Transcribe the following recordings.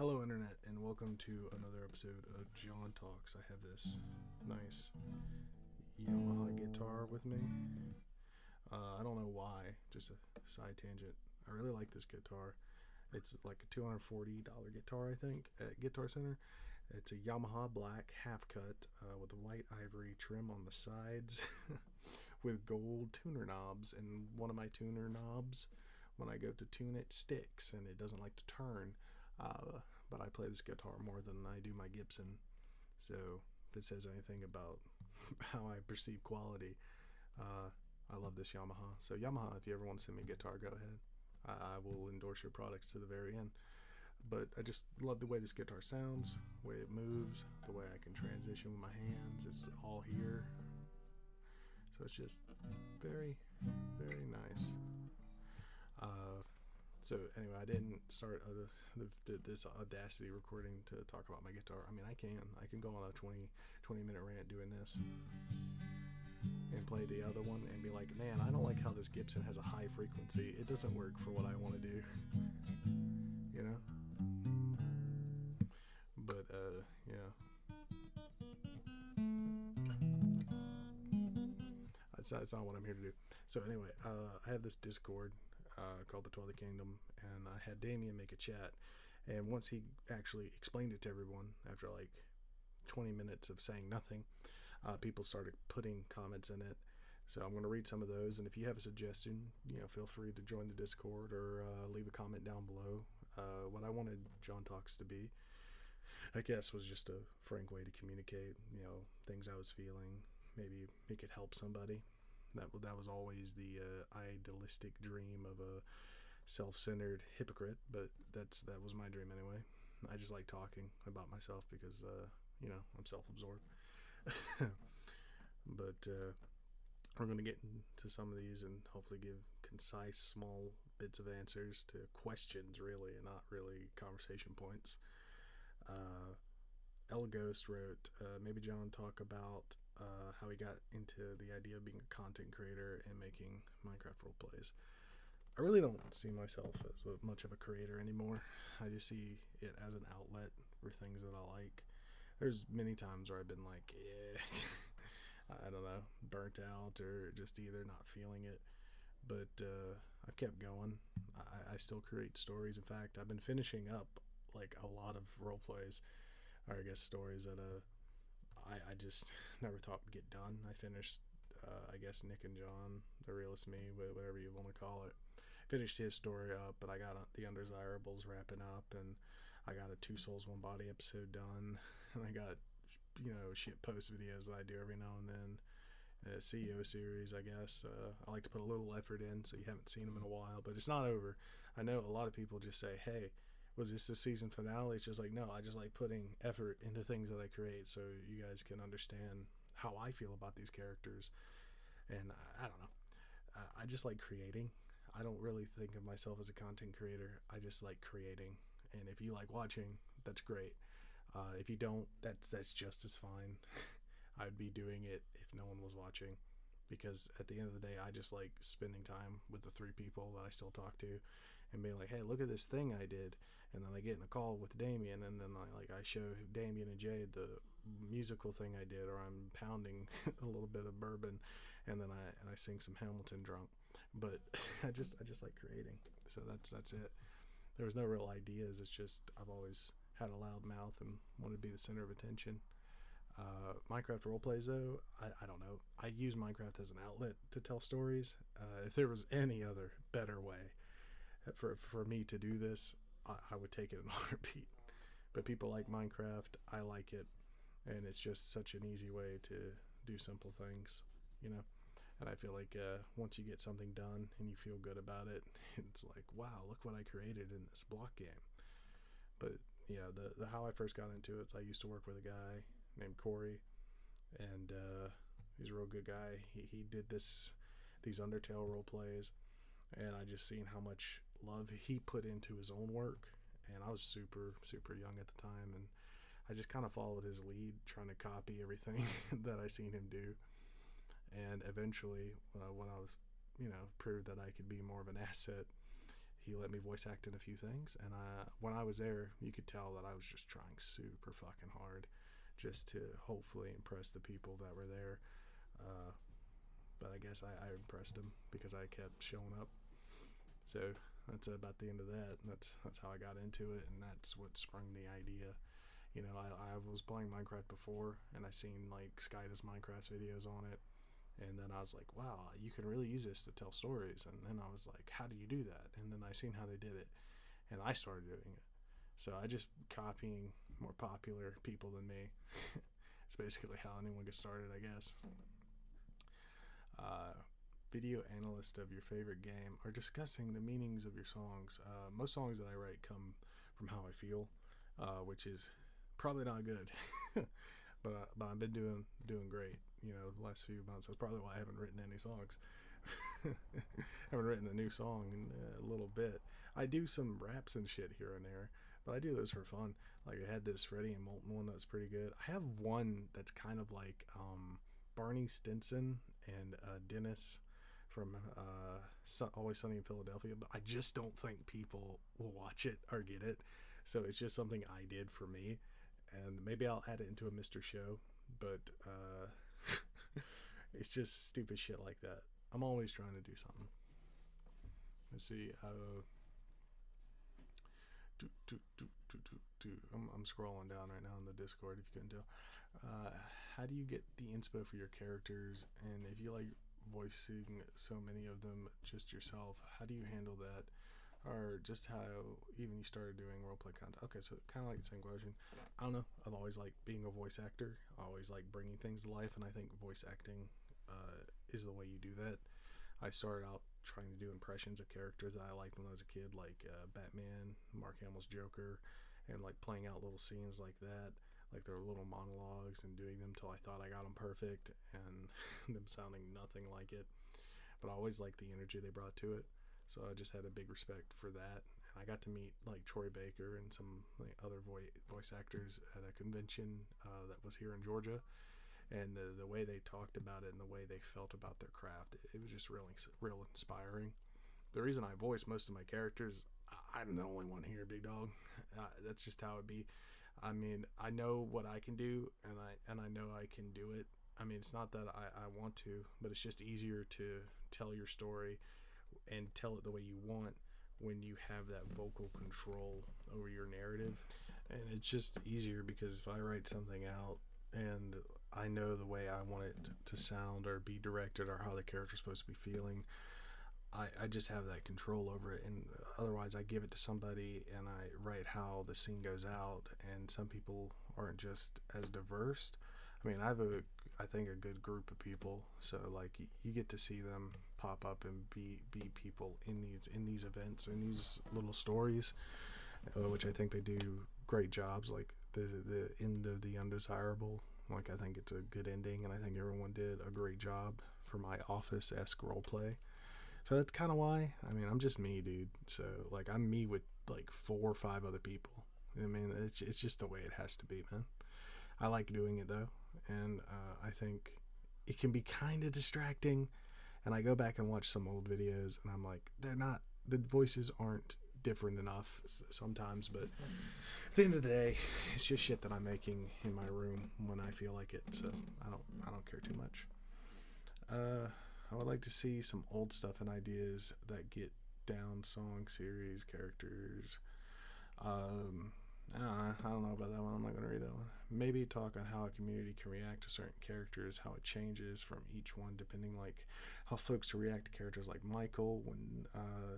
Hello, Internet, and welcome to another episode of John Talks. I have this nice Yamaha guitar with me. I don't know why, just a side tangent. I really like this guitar. It's like a $240 guitar, I think, at Guitar Center. It's a Yamaha black half cut with a white ivory trim on the sides with gold tuner knobs. And one of my tuner knobs, when I go to tune it, sticks and it doesn't like to turn. But I play this guitar more than I do my Gibson. So if it says anything about how I perceive quality, I love this Yamaha. So Yamaha, if you ever want to send me a guitar, go ahead. I will endorse your products to the very end. But I just love the way this guitar sounds, the way it moves, the way I can transition with my hands. It's all here. So it's just very, very nice. So anyway, I didn't start this Audacity recording to talk about my guitar. I mean, I can go on a 20 minute rant doing this and play the other one and be like, man, I don't like how this Gibson has a high frequency. It doesn't work for what I want to do, you know? But, yeah. That's not what I'm here to do. So anyway, I have this Discord called the Toilet Kingdom, and I had Damien make a chat, and once he actually explained it to everyone after like 20 minutes of saying nothing, people started putting comments in it. So I'm going to read some of those, and if you have a suggestion, feel free to join the Discord or leave a comment down below. What I wanted John Talks to be, I guess, was just a frank way to communicate, things I was feeling. Maybe it could help somebody. That was always the idealistic dream of a self-centered hypocrite, but that was my dream anyway. I just like talking about myself because I'm self-absorbed. But we're going to get into some of these and hopefully give concise, small bits of answers to questions, really, and not really conversation points. L Ghost wrote, maybe John talk about how he got into the idea of being a content creator and making Minecraft role plays. I really don't see myself as much of a creator anymore. I just see it as an outlet for things that I like. There's many times where I've been like, I don't know, burnt out or just either not feeling it. But I've kept going. I still create stories. In fact, I've been finishing up like a lot of role plays, or I guess stories that I just never thought would get done. I finished, I guess, Nick and John, The Realist Me, whatever you want to call it. Finished his story up, but I got The Undesirables wrapping up, and I got a Two Souls, One Body episode done, and I got, shit post videos that I do every now and then. CEO series, I guess. I like to put a little effort in, so you haven't seen them in a while, but it's not over. I know a lot of people just say, hey, was this the season finale? It's just like, no, I just like putting effort into things that I create so you guys can understand how I feel about these characters. And I don't know. I just like creating. I don't really think of myself as a content creator. I just like creating. And if you like watching, that's great. If you don't, that's just as fine. I'd be doing it if no one was watching. Because at the end of the day, I just like spending time with the 3 people that I still talk to and being like, hey, look at this thing I did. And then I get in a call with Damien, and then I show Damien and Jade the musical thing I did, or I'm pounding a little bit of bourbon, and then I sing some Hamilton drunk. But I just like creating. So that's it. There was no real ideas. It's just I've always had a loud mouth and wanted to be the center of attention. Minecraft roleplays, though, I don't know. I use Minecraft as an outlet to tell stories. If there was any other better way for me to do this, I would take it in a heartbeat. But people like Minecraft, I like it, and it's just such an easy way to do simple things, And I feel like once you get something done and you feel good about it, it's like, wow, look what I created in this block game. But yeah, the how I first got into it is I used to work with a guy named Corey, and he's a real good guy. He did these Undertale role plays, and I just seen how much love he put into his own work, and I was super young at the time, and I just kind of followed his lead, trying to copy everything that I seen him do. And eventually, when I was proved that I could be more of an asset, he let me voice act in a few things, and when I was there, you could tell that I was just trying super fucking hard just to hopefully impress the people that were there. But I guess I impressed them because I kept showing up. So that's about the end of that. That's how I got into it, and that's what sprung the idea. You know, I was playing Minecraft before, and I seen like Sky does Minecraft videos on it, and then I was like, wow, you can really use this to tell stories. And then I was like, how do you do that? And then I seen how they did it, and I started doing it. So I just copying more popular people than me. It's basically how anyone gets started, I guess. Video analyst of your favorite game are discussing the meanings of your songs. Most songs that I write come from how I feel, which is probably not good. but I've been doing great. You know, the last few months. That's probably why I haven't written any songs. Haven't written a new song in a little bit. I do some raps and shit here and there, but I do those for fun. Like I had this Freddie and Molten one that's pretty good. I have one that's kind of like Barney Stinson and Dennis from Always Sunny in Philadelphia, but I just don't think people will watch it or get it. So it's just something I did for me, and maybe I'll add it into a Mr. Show, but it's just stupid shit like that. I'm always trying to do something. Let's see. I'm scrolling down right now in the Discord if you couldn't tell. How do you get the inspo for your characters? And if you like voicing so many of them just yourself, how do you handle that? Or just how even you started doing roleplay content? Okay, so kind of like the same question. I don't know. I've always liked being a voice actor. I always like bringing things to life, and I think voice acting is the way you do that. I started out trying to do impressions of characters that I liked when I was a kid, like Batman, Mark Hamill's Joker, and like playing out little scenes like that, like their little monologues, and doing them till I thought I got them perfect, and them sounding nothing like it. But I always liked the energy they brought to it, so I just had a big respect for that. And I got to meet like Troy Baker and some like other voice actors at a convention that was here in Georgia. And the way they talked about it and the way they felt about their craft, it was just real inspiring. The reason I voice most of my characters, I'm the only one here, big dog. That's just how it be. I mean, I know what I can do, and I know I can do it. I mean, it's not that I want to, but it's just easier to tell your story and tell it the way you want when you have that vocal control over your narrative. And it's just easier because if I write something out and I know the way I want it to sound or be directed or how the character's supposed to be feeling, I just have that control over it. And otherwise I give it to somebody and I write how the scene goes out, and some people aren't just as diverse. I mean, I have I think a good group of people, so like you get to see them pop up and be people in these events, in these little stories, which I think they do great jobs. Like the end of The Undesirable, like I think it's a good ending, and I think everyone did a great job for my Office-esque role play. So that's kind of why. I mean, I'm just me, dude. So like I'm me with like 4 or 5 other people. I mean, it's just the way it has to be, man. I like doing it though, and I think it can be kind of distracting. And I go back and watch some old videos, and I'm like, the voices aren't different enough sometimes. But at the end of the day, it's just shit that I'm making in my room when I feel like it. So I don't care too much. I would like to see some old stuff and ideas that get down song series characters. I don't know about that one. I'm not going to read that one. Maybe talk on how a community can react to certain characters, how it changes from each one depending like how folks react to characters like Michael when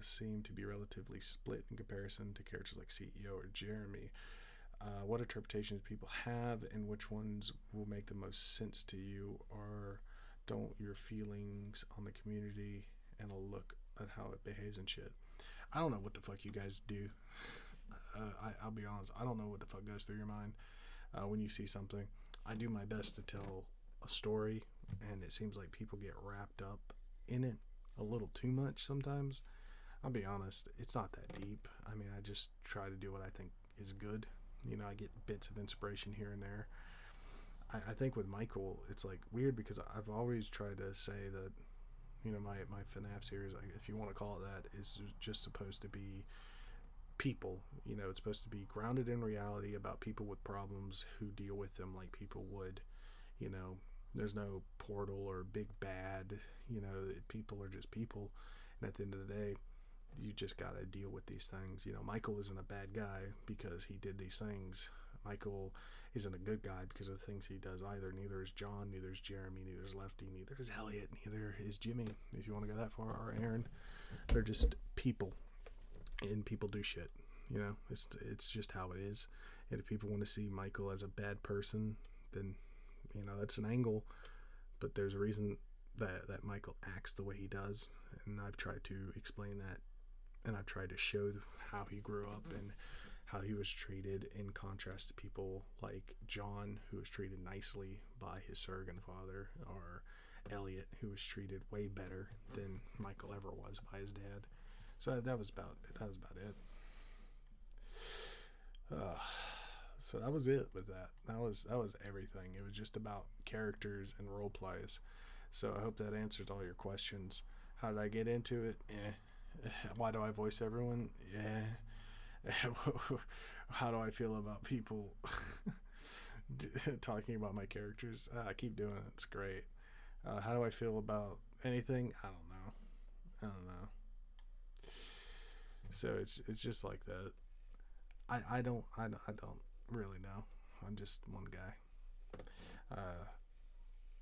seem to be relatively split in comparison to characters like CEO or Jeremy. What interpretations people have and which ones will make the most sense to you, or don't your feelings on the community and a look at how it behaves and shit. I don't know what the fuck you guys do. I'll be honest, I don't know what the fuck goes through your mind when you see something. I do my best to tell a story, and it seems like people get wrapped up in it a little too much sometimes. I'll be honest, it's not that deep. I mean, I just try to do what I think is good. You know, I get bits of inspiration here and there. I think with Michael, it's like weird because I've always tried to say that, my FNAF series, like, if you want to call it that, is just supposed to be people. It's supposed to be grounded in reality about people with problems who deal with them like people would. There's no portal or big bad. People are just people, and at the end of the day, you just gotta deal with these things. Michael isn't a bad guy because he did these things. Michael isn't a good guy because of the things he does either. Neither is John, neither is Jeremy, neither is Lefty, neither is Elliot, neither is Jimmy, if you want to go that far, or Aaron. They're just people, and people do shit. It's just how it is. And if people want to see Michael as a bad person, then that's an angle. But there's a reason that Michael acts the way he does, and I've tried to explain that, and I've tried to show how he grew up and how he was treated in contrast to people like John, who was treated nicely by his surrogate father, or Elliot, who was treated way better than Michael ever was by his dad. So that was about it. So that was it with that. That was everything. It was just about characters and role plays. So I hope that answers all your questions. How did I get into it? Why do I voice everyone? How do I feel about people talking about my characters? I keep doing it. It's great. How do I feel about anything? I don't know. So it's just like that. I don't really know. I'm just one guy.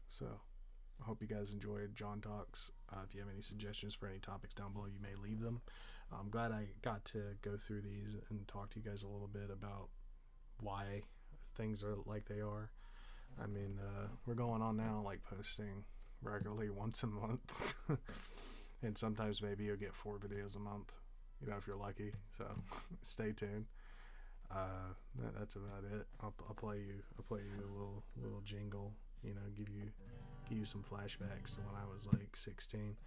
So I hope you guys enjoyed John Talks. If you have any suggestions for any topics down below, you may leave them. I'm glad I got to go through these and talk to you guys a little bit about why things are like they are. I mean, we're going on now, like, posting regularly once a month. And sometimes maybe you'll get 4 videos a month, if you're lucky. So stay tuned. That's about it. I'll play you a little jingle, give you some flashbacks to when I was like 16.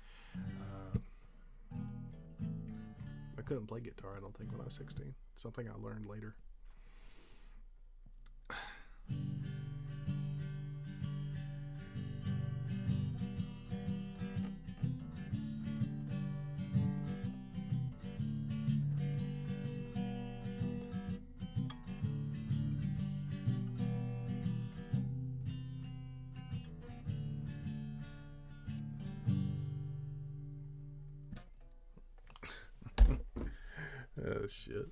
I couldn't play guitar, I don't think, when I was 16. Something I learned later. Oh, shit.